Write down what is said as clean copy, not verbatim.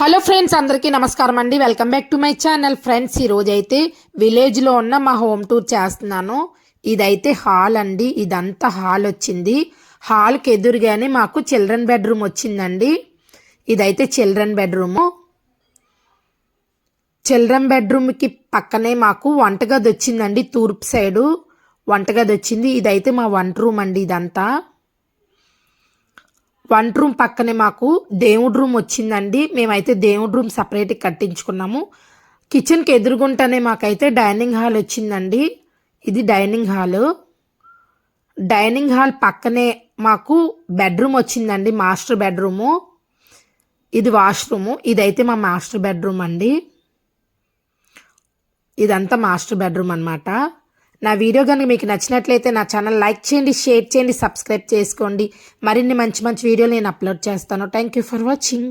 Hello friends, అందరికీ నమస్కారం అండి. Welcome back to my channel. Friends, ఈరోజు అయితే విలేజ్లో ఉన్న మా హోమ్ టూర్ చేస్తున్నాను. ఇదైతే హాల్ అండి. ఇదంతా హాల్ వచ్చింది. హాల్కి ఎదురుగానే మాకు చిల్డ్రన్ బెడ్రూమ్ వచ్చిందండి. ఇదైతే చిల్డ్రన్ బెడ్రూము. చిల్డ్రన్ బెడ్రూమ్కి పక్కనే మాకు వంటగది వచ్చిందండి. తూర్పు సైడు వంటగది వచ్చింది. ఇదైతే మా వంట రూమ్ అండి. ఇదంతా వంట రూమ్ పక్కనే మాకు దేవుడి రూమ్ వచ్చిందండి. మేమైతే దేవుడి రూమ్ సపరేట్గా కట్టించుకున్నాము. కిచెన్కి ఎదురుగుంటానే మాకైతే డైనింగ్ హాల్ వచ్చిందండి. ఇది డైనింగ్ హాల్. డైనింగ్ హాల్ పక్కనే మాకు బెడ్రూమ్ వచ్చిందండి, మాస్టర్ బెడ్రూము. ఇది వాష్రూము. ఇదైతే మా మాస్టర్ బెడ్రూమ్ అండి. ఇదంతా మాస్టర్ బెడ్రూమ్ అనమాట. నా వీడియో కనుక మీకు నచ్చినట్లయితే నా ఛానల్ లైక్ చేయండి, షేర్ చేయండి, సబ్స్క్రైబ్ చేసుకోండి. మరిన్ని మంచి మంచి వీడియోలు నేను అప్లోడ్ చేస్తాను. Thank you for watching.